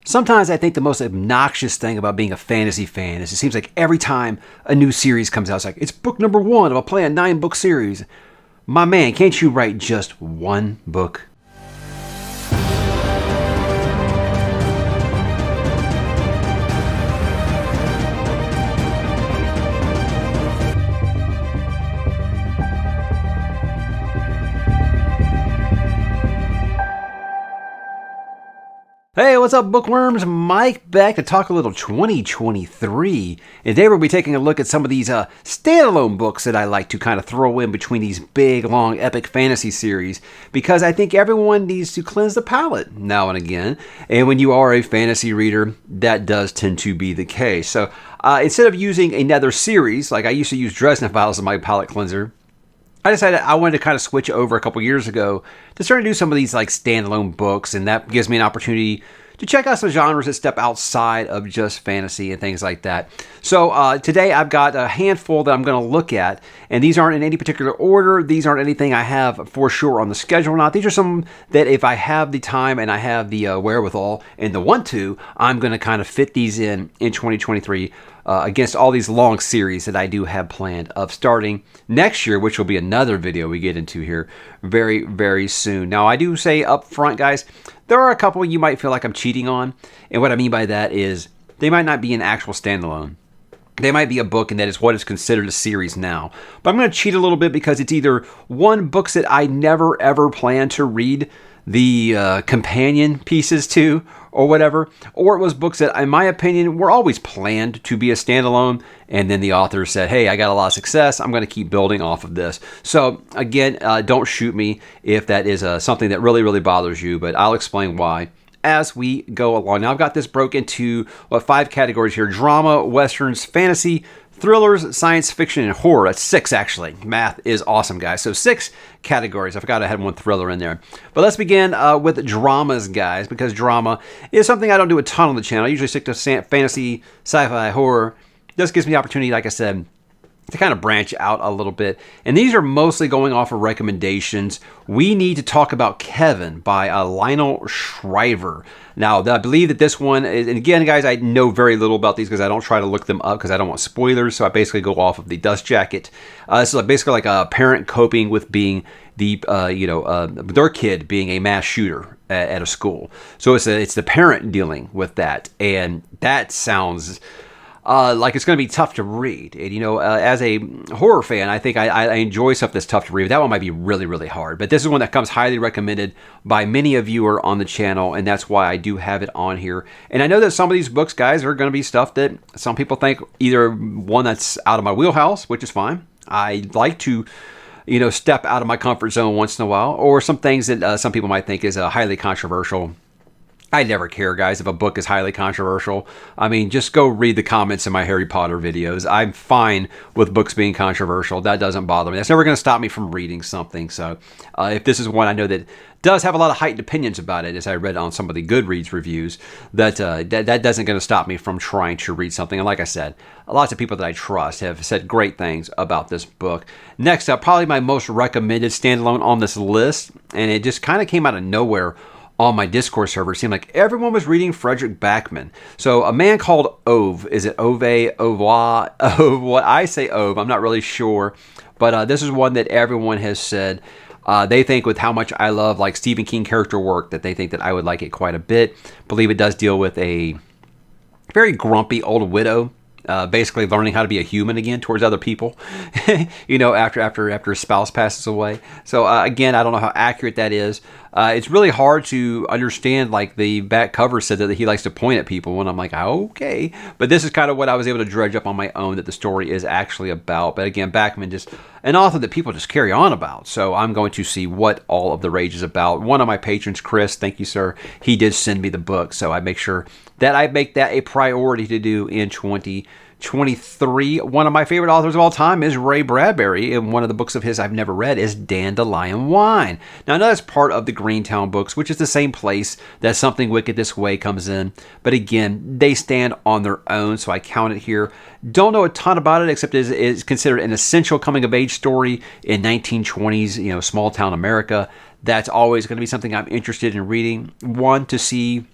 Sometimes I think the most obnoxious thing about being a fantasy fan is it seems like every time a new series comes out, it's like, it's book number 1 of a planned 9-book series. My man, can't you write just one book? Hey, what's up, bookworms? Mike back to talk a little 2023. And today we'll be taking a look at some of these standalone books that I like to kind of throw in between these big, long, epic fantasy series, because I think everyone needs to cleanse the palate now and again. And when you are a fantasy reader, that does tend to be the case. So instead of using another series, like I used to use Dresden Files as my palate cleanser, I decided I wanted to kind of switch over a couple years ago to start to do some of these like standalone books, and that gives me an opportunity to check out some genres that step outside of just fantasy and things like that. So today I've got a handful that I'm going to look at, and these aren't in any particular order. These aren't anything I have for sure on the schedule or not. These are some that if I have the time and I have the wherewithal and the want to, I'm going to kind of fit these in 2023 against all these long series that I do have planned of starting next year, which will be another video we get into here very, very soon. Now, I do say up front, guys, there are a couple you might feel like I'm cheating on. And what I mean by that is they might not be an actual standalone. They might be a book, and that is what is considered a series now. But I'm going to cheat a little bit because it's either one, books that I never ever plan to read the companion pieces to or whatever, or it was books that, in my opinion, were always planned to be a standalone, and then the author said, hey, I got a lot of success, I'm going to keep building off of this. So again, don't shoot me if that is something that really, really bothers you, but I'll explain why as we go along. Now, I've got this broken into 5 categories here: drama, westerns, fantasy, thrillers, science fiction, and horror. That's 6, actually. Math is awesome, guys. So 6 categories. I forgot I had one thriller in there. But let's begin with dramas, guys, because drama is something I don't do a ton on the channel. I usually stick to fantasy, sci-fi, horror. This gives me the opportunity, like I said, to kind of branch out a little bit. And these are mostly going off of recommendations. We need to talk about Kevin by Lionel Shriver. Now, I believe that this one is, and again, guys, I know very little about these because I don't try to look them up because I don't want spoilers. So I basically go off of the dust jacket. This is basically like a parent coping with being their kid being a mass shooter at a school. So it's the parent dealing with that. And that sounds like it's going to be tough to read. And, as a horror fan, I think I enjoy stuff that's tough to read. That one might be really, really hard. But this is one that comes highly recommended by many of you are on the channel, and that's why I do have it on here. And I know that some of these books, guys, are going to be stuff that some people think either one that's out of my wheelhouse, which is fine. I like to step out of my comfort zone once in a while, or some things that some people might think is highly controversial. I never care, guys, if a book is highly controversial. I mean, just go read the comments in my Harry Potter videos. I'm fine with books being controversial. That doesn't bother me. That's never going to stop me from reading something. So if this is one I know that does have a lot of heightened opinions about it, as I read on some of the Goodreads reviews, that doesn't going to stop me from trying to read something. And like I said, lots of people that I trust have said great things about this book. Next up, probably my most recommended standalone on this list, and it just kind of came out of nowhere on my Discord server. It seemed like everyone was reading Frederick Backman. So A Man Called Ove. Is it Ove? What I say Ove. I'm not really sure. But this is one that everyone has said they think, with how much I love like Stephen King character work, that they think that I would like it quite a bit. Believe it does deal with a very grumpy old widow, basically learning how to be a human again towards other people, after a spouse passes away. So again, I don't know how accurate that is. It's really hard to understand. Like the back cover said that he likes to point at people, and I'm like, okay. But this is kind of what I was able to dredge up on my own that the story is actually about. But again, Backman, just an author that people just carry on about. So I'm going to see what all of the rage is about. One of my patrons, Chris, thank you, sir, he did send me the book. So I make sure that I make that a priority to do in 2023. One of my favorite authors of all time is Ray Bradbury, and one of the books of his I've never read is Dandelion Wine. Now, I know that's part of the Greentown books, which is the same place that Something Wicked This Way comes in. But again, they stand on their own, so I count it here. Don't know a ton about it, except it is considered an essential coming-of-age story in 1920s, small-town America. That's always going to be something I'm interested in reading. One, to see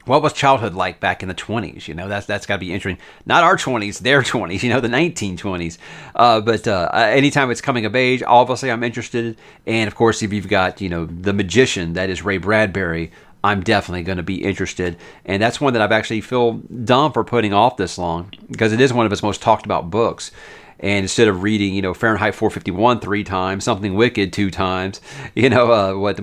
what was childhood like back in the 20s? That's got to be interesting. Not our 20s, their 20s, the 1920s. But anytime it's coming of age, obviously I'm interested. And of course, if you've got, The Magician, that is Ray Bradbury, I'm definitely going to be interested. And that's one that I've actually feel dumb for putting off this long, because it is one of his most talked about books. And instead of reading, Fahrenheit 451 3 times, Something Wicked 2 times, what the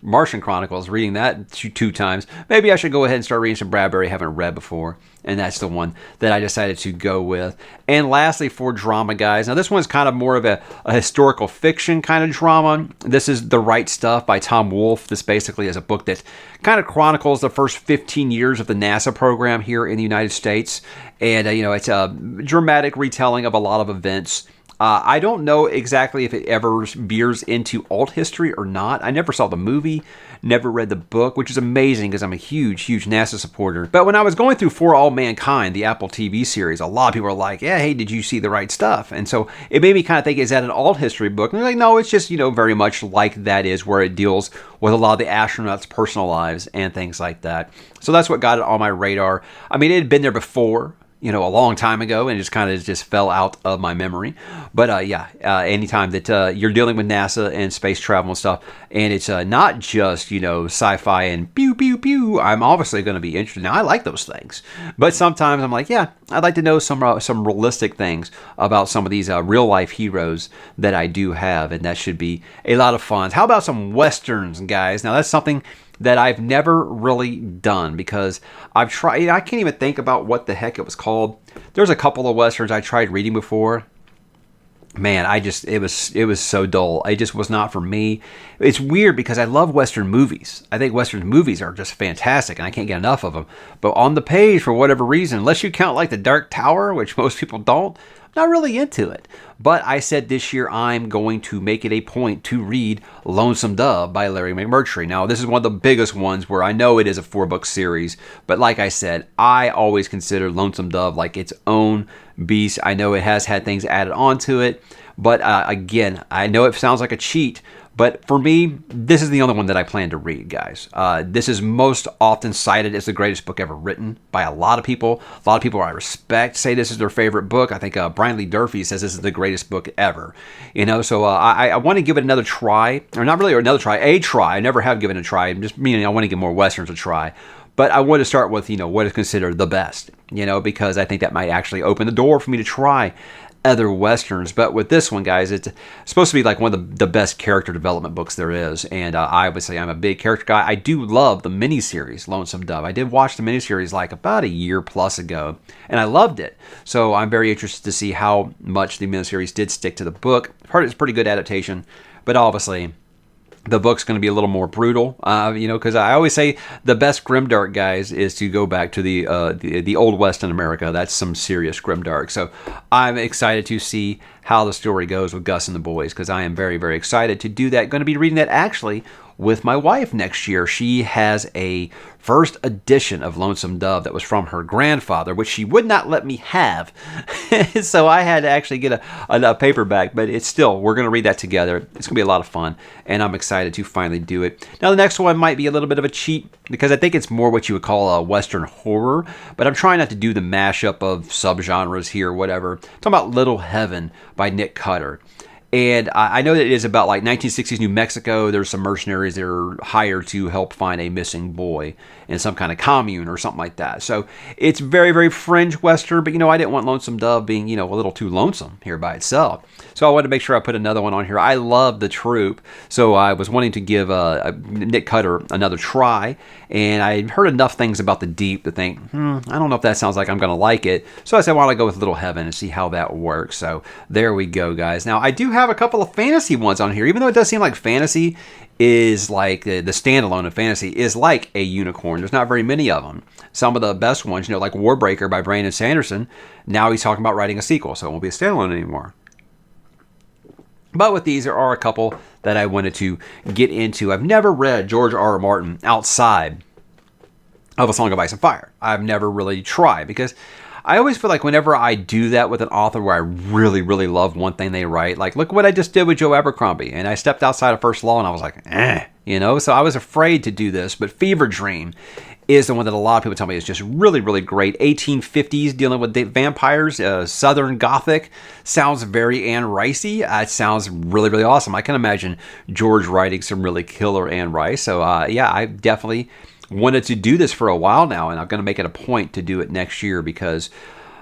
Martian Chronicles, reading that 2 times, maybe I should go ahead and start reading some Bradbury I haven't read before. And that's the one that I decided to go with. And lastly, for drama, guys. Now, this one's kind of more of a historical fiction kind of drama. This is The Right Stuff by Tom Wolfe. This basically is a book that kind of chronicles the first 15 years of the NASA program here in the United States. And, it's a dramatic retelling of a lot of events. I don't know exactly if it ever veers into alt history or not. I never saw the movie, never read the book, which is amazing because I'm a huge, huge NASA supporter. But when I was going through For All Mankind, the Apple TV series, a lot of people were like, yeah, hey, did you see The Right Stuff? And so it made me kind of think, is that an alt history book? And they're like, no, it's just, very much like that is, where it deals with a lot of the astronauts' personal lives and things like that. So that's what got it on my radar. I mean, it had been there before, a long time ago, and it just kind of just fell out of my memory. But anytime that you're dealing with NASA and space travel and stuff, and it's not just, sci-fi and pew, pew, pew, I'm obviously going to be interested. Now, I like those things. But sometimes I'm like, yeah, I'd like to know some realistic things about some of these real-life heroes that I do have, and that should be a lot of fun. How about some Westerns, guys? Now, that's something that I've never really done, because I've tried, I can't even think about what the heck it was called. There's a couple of Westerns I tried reading before. Man, it was so dull. It just was not for me. It's weird because I love Western movies. I think Western movies are just fantastic, and I can't get enough of them. But on the page, for whatever reason, unless you count like The Dark Tower, which most people don't, I'm not really into it. But I said this year I'm going to make it a point to read Lonesome Dove by Larry McMurtry. Now, this is one of the biggest ones where I know it is a 4-book series, but like I said, I always consider Lonesome Dove like its own beast. I know it has had things added onto it, but again, I know it sounds like a cheat, but for me, this is the only one that I plan to read, guys. This is most often cited as the greatest book ever written by a lot of people. A lot of people I respect say this is their favorite book. I think Brian Lee Durfee says this is the greatest book ever. So I want to give it another try, or not really another try, a try. I never have given it a try. Just meaning I want to give more Westerns a try. But I want to start with, what is considered the best, because I think that might actually open the door for me to try other Westerns. But with this one, guys, it's supposed to be like one of the best character development books there is. And I would say I'm a big character guy. I do love the miniseries, Lonesome Dove. I did watch the miniseries like about a year plus ago, and I loved it. So I'm very interested to see how much the miniseries did stick to the book. I've heard it's a pretty good adaptation, but obviously the book's going to be a little more brutal, because I always say the best grimdark, guys, is to go back to the Old West in America. That's some serious grimdark. So I'm excited to see how the story goes with Gus and the boys, because I am very, very excited to do that. Going to be reading that actually with my wife next year. She has a first edition of Lonesome Dove that was from her grandfather, which she would not let me have. So I had to actually get a paperback, but it's still, we're going to read that together. It's going to be a lot of fun, and I'm excited to finally do it. Now, the next one might be a little bit of a cheat, because I think it's more what you would call a Western horror, but I'm trying not to do the mashup of subgenres here, whatever. I'm talking about Little Heaven by Nick Cutter. And I know that it is about like 1960s New Mexico. There's some mercenaries that are hired to help find a missing boy in some kind of commune or something like that. So it's very, very fringe Western, but I didn't want Lonesome Dove being, a little too lonesome here by itself. So I wanted to make sure I put another one on here. I love The Troop, so I was wanting to give Nick Cutter another try, and I heard enough things about The Deep to think, I don't know if that sounds like I'm going to like it. So I said, why don't I go with Little Heaven and see how that works? So there we go, guys. Now, I do have a couple of fantasy ones on here, even though it does seem like fantasy is like the standalone of fantasy is like a unicorn. There's not very many of them. Some of the best ones, like Warbreaker by Brandon Sanderson. Now he's talking about writing a sequel, so it won't be a standalone anymore. But with these, there are a couple that I wanted to get into. I've never read George R.R. Martin outside of A Song of Ice and Fire. I've never really tried, because I always feel like whenever I do that with an author where I really, really love one thing they write, like look what I just did with Joe Abercrombie, and I stepped outside of First Law and I was like, you know? So I was afraid to do this, but Fever Dream is the one that a lot of people tell me is just really, really great. 1850s, dealing with vampires, Southern Gothic. Sounds very Anne Ricey. It sounds really, really awesome. I can imagine George writing some really killer Anne Rice. So, yeah, I definitely wanted to do this for a while now, and I'm going to make it a point to do it next year because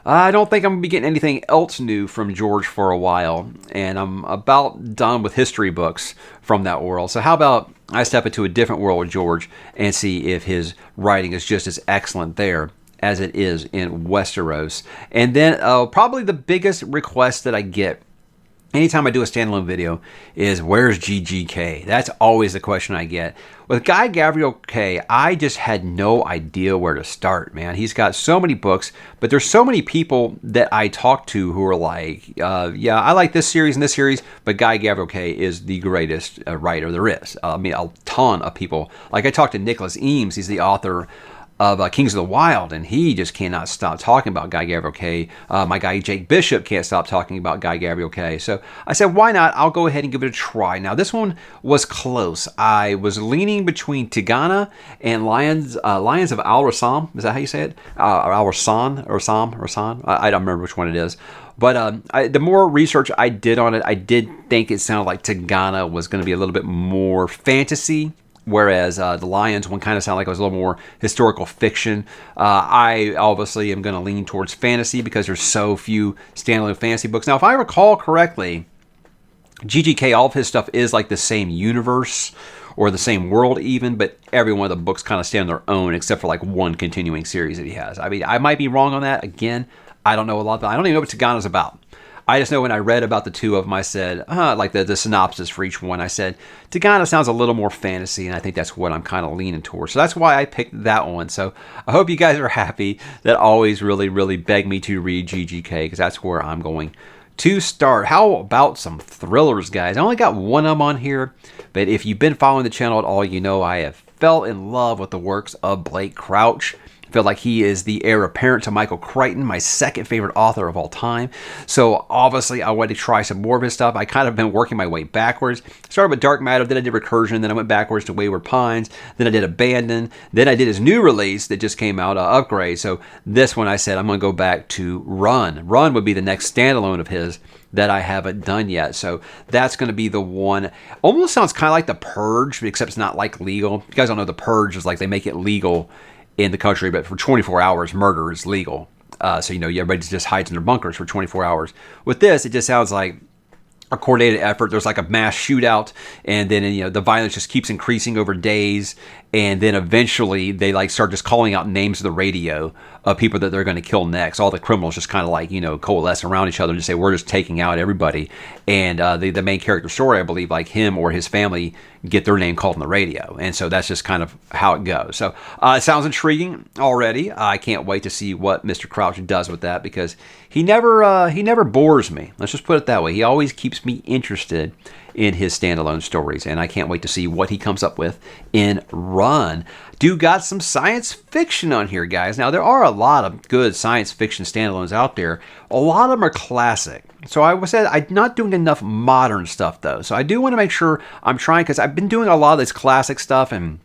I don't think I'm going to be getting anything else new from George for a while, and I'm about done with history books from that world. So how about I step into a different world with George and see if his writing is just as excellent there as it is in Westeros. And then probably the biggest request that I get anytime I do a standalone video is, where's GGK? That's always the question I get. With Guy Gavriel K, I just had no idea where to start, man. He's got so many books, but there's so many people that I talk to who are like, yeah, I like this series and this series, but Guy Gavriel K is the greatest writer there is. I mean, a ton of people. Like I talked to Nicholas Eames, he's the author of Kings of the Wild, and he just cannot stop talking about Guy Gavriel K. My guy Jake Bishop can't stop talking about Guy Gavriel K. So I said, why not? I'll go ahead and give it a try. Now, this one was close. I was leaning between Tigana and Lions of Al Rassam. Is that how you say it? Al Rassan or Rasan? I don't remember which one it is. But the more research I did on it, I did think it sounded like Tigana was going to be a little bit more fantasy, whereas the Lions one kind of sounded like it was a little more historical fiction. I obviously am going to lean towards fantasy because there's so few standalone fantasy books. Now, if I recall correctly, GGK, all of his stuff is like the same universe or the same world even, but every one of the books kind of stand on their own except for like one continuing series that he has. I mean, I might be wrong on that. Again, I don't know a lot about it. I don't even know what Tigana's about. I just know when I read about the two of them, I said, like the synopsis for each one, I said, Tigana sounds a little more fantasy, and I think that's what I'm kind of leaning towards. So that's why I picked that one. So I hope you guys are happy that always really, really beg me to read GGK, because that's where I'm going to start. How about some thrillers, guys? I only got one of them on here, but if you've been following the channel at all, you know I have fell in love with the works of Blake Crouch. Feel like he is the heir apparent to Michael Crichton, my second favorite author of all time. So obviously I wanted to try some more of his stuff. I kind of been working my way backwards. Started with Dark Matter, then I did Recursion, then I went backwards to Wayward Pines, then I did Abandon, then I did his new release that just came out, Upgrade. So this one I said I'm going to go back to Run. Run would be the next standalone of his that I haven't done yet. So that's going to be the one. Almost sounds kind of like The Purge, except it's not like legal. You guys don't know The Purge is like they make it legal in the country, but for 24 hours, murder is legal. So, you know, everybody just hides in their bunkers for 24 hours. With this, it just sounds like a coordinated effort. There's like a mass shootout, and then, you know, the violence just keeps increasing over days, and then eventually they like start just calling out names of the radio of people that they're going to kill next. All the criminals just kind of like, you know, coalesce around each other and just say, we're just taking out everybody. And the main character story, I believe, like him or his family get their name called on the radio. And so that's just kind of how it goes. So it sounds intriguing already. I can't wait to see what Mr. Crouch does with that, because he never bores me. Let's just put it that way. He always keeps me interested in his standalone stories, and I can't wait to see what he comes up with in Run. Do got some science fiction on here, guys. Now, there are a lot of good science fiction standalones out there. A lot of them are classic. So I said I'm not doing enough modern stuff, though. So I do want to make sure I'm trying, because I've been doing a lot of this classic stuff, and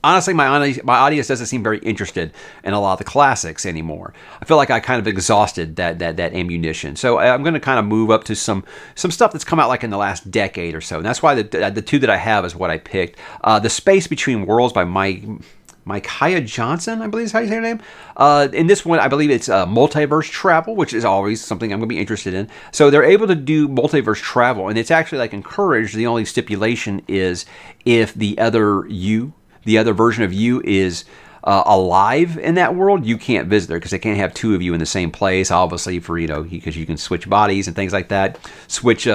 honestly, my audience doesn't seem very interested in a lot of the classics anymore. I feel like I kind of exhausted that ammunition. So I'm going to kind of move up to some stuff that's come out like in the last decade or so. And that's why the two that I have is what I picked. The Space Between Worlds by Mike Haya Johnson, I believe is how you say your name. In this one, I believe it's multiverse travel, which is always something I'm going to be interested in. So they're able to do multiverse travel, and it's actually like encouraged. The only stipulation is if the other version of you is alive in that world, you can't visit there, because they can't have two of you in the same place, obviously, for, you know, because you can switch bodies and things like that, switch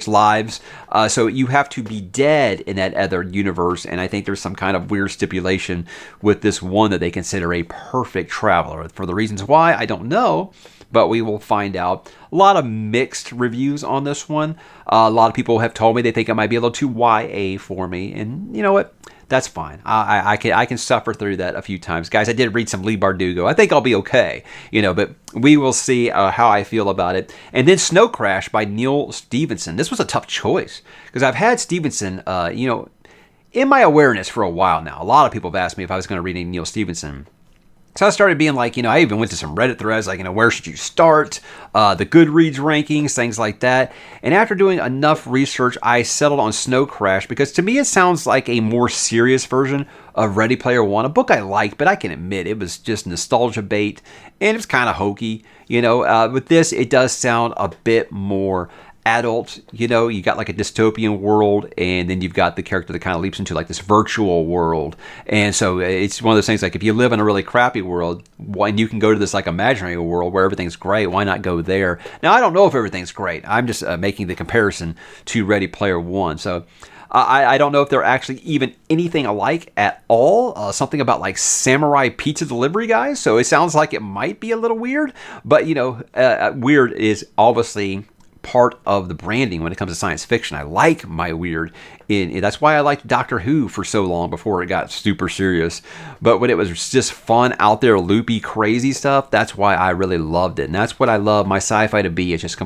lives. So you have to be dead in that other universe, and I think there's some kind of weird stipulation with this one that they consider a perfect traveler. For the reasons why, I don't know, but we will find out. A lot of mixed reviews on this one. A lot of people have told me they think it might be a little too YA for me, and you know what? That's fine. I can suffer through that a few times. Guys, I did read some Lee Bardugo. I think I'll be okay, you know, but we will see how I feel about it. And then Snow Crash by Neil Stevenson. This was a tough choice, because I've had Stevenson, you know, in my awareness for a while now. A lot of people have asked me if I was going to read any Neal Stephenson. So I started being like, I even went to some Reddit threads, like, where should you start? The Goodreads rankings, things like that. And after doing enough research, I settled on Snow Crash because to me it sounds like a more serious version of Ready Player One, a book I liked, but I can admit it was just nostalgia bait and it was kind of hokey. With this, it does sound a bit more adult. You got like a dystopian world, and then you've got the character that kind of leaps into like this virtual world. And so it's one of those things like if you live in a really crappy world, when you can go to this like imaginary world where everything's great, why not go there? Now, I don't know if everything's great. I'm just making the comparison to Ready Player One. So I don't know if they're actually even anything alike at all. Something about like samurai pizza delivery guys. So it sounds like it might be a little weird, but weird is obviously part of the branding when it comes to science fiction. I like my weird. That's why I liked Doctor Who for so long before it got super serious. But when it was just fun, out there, loopy, crazy stuff, that's why I really loved it. And that's what I love my sci-fi to be. It's just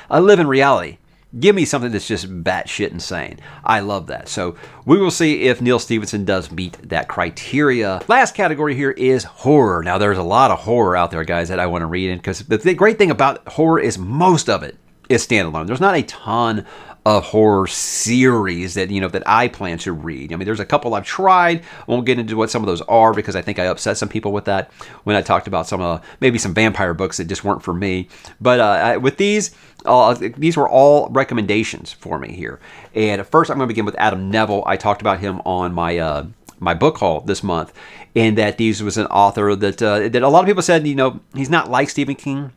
I live in reality. Give me something that's just batshit insane. I love that. So we will see if Neal Stephenson does meet that criteria. Last category here is horror. Now, there's a lot of horror out there, guys, that I want to read in, because the great thing about horror is most of it is standalone. There's not a ton of horror series that that I plan to read. I mean, there's a couple I've tried. I won't get into what some of those are because I think I upset some people with that when I talked about maybe some vampire books that just weren't for me. But with these were all recommendations for me here. And first, I'm going to begin with Adam Neville. I talked about him on my my book haul this month, and that these was an author that a lot of people said he's not like Stephen King.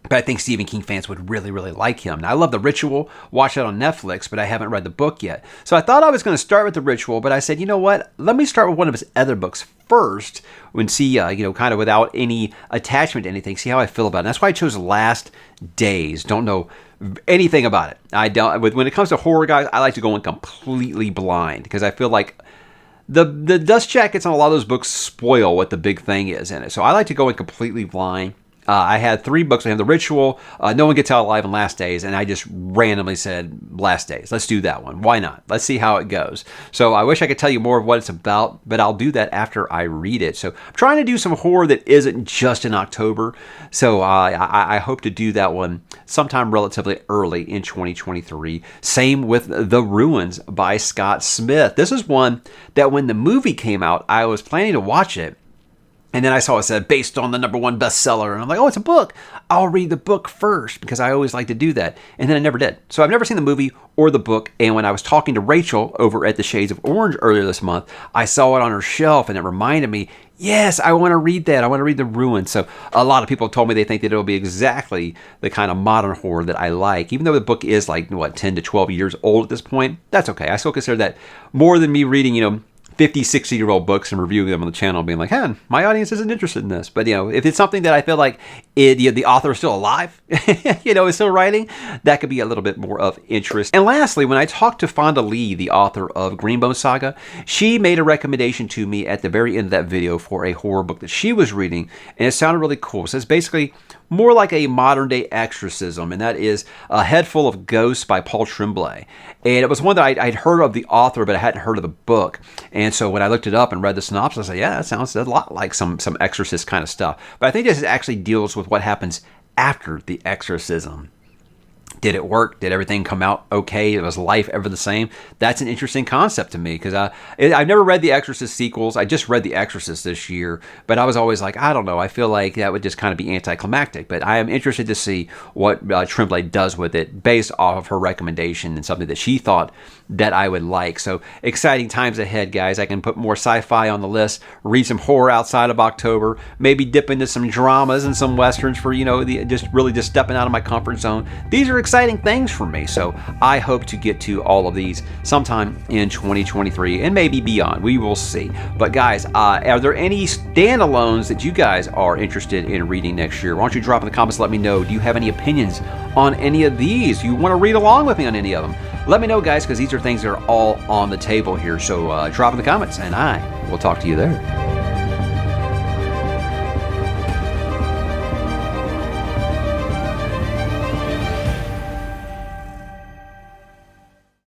But I think Stephen King fans would really, really like him. Now, I love The Ritual. Watch it on Netflix, but I haven't read the book yet. So I thought I was going to start with The Ritual, but I said, you know what? Let me start with one of his other books first and see, kind of without any attachment to anything, see how I feel about it. And that's why I chose Last Days. Don't know anything about it. I don't. When it comes to horror, guys, I like to go in completely blind because I feel like the dust jackets on a lot of those books spoil what the big thing is in it. So I like to go in completely blind. I had 3 books. I have The Ritual, No One Gets Out Alive, and Last Days, and I just randomly said, Last Days. Let's do that one. Why not? Let's see how it goes. So I wish I could tell you more of what it's about, but I'll do that after I read it. So I'm trying to do some horror that isn't just in October, so I hope to do that one sometime relatively early in 2023. Same with The Ruins by Scott Smith. This is one that when the movie came out, I was planning to watch it. And then I saw it said, based on the #1 bestseller. And I'm like, oh, it's a book. I'll read the book first because I always like to do that. And then I never did. So I've never seen the movie or the book. And when I was talking to Rachel over at the Shades of Orange earlier this month, I saw it on her shelf and it reminded me, yes, I want to read that. I want to read The Ruins. So a lot of people told me they think that it'll be exactly the kind of modern horror that I like. Even though the book is 10 to 12 years old at this point, that's okay. I still consider that more than me reading, 50, 60-year-old books and reviewing them on the channel, being like, hey, my audience isn't interested in this. But, if it's something that I feel like the author is still alive, is still writing, that could be a little bit more of interest. And lastly, when I talked to Fonda Lee, the author of Greenbone Saga, she made a recommendation to me at the very end of that video for a horror book that she was reading, and it sounded really cool. So it's basically more like a modern-day exorcism, and that is A Head Full of Ghosts by Paul Tremblay. And it was one that I'd heard of the author, but I hadn't heard of the book. And so when I looked it up and read the synopsis, I said, yeah, that sounds a lot like some exorcist kind of stuff. But I think this actually deals with what happens after the exorcism. Did it work? Did everything come out okay? Was life ever the same? That's an interesting concept to me because I've never read the Exorcist sequels. I just read The Exorcist this year, but I was always like, I don't know. I feel like that would just kind of be anticlimactic. But I am interested to see what Tremblay does with it based off of her recommendation and something that she thought that I would like. So exciting times ahead, guys. I can put more sci-fi on the list, read some horror outside of October, maybe dip into some dramas and some westerns for, just stepping out of my comfort zone. These are exciting things for me. So I hope to get to all of these sometime in 2023 and maybe beyond. We will see. But guys, are there any standalones that you guys are interested in reading next year? Why don't you drop in the comments, let me know. Do you have any opinions on any of these? You want to read along with me on any of them? Let me know, guys, because these are things that are all on the table here. So drop in the comments, and I will talk to you there.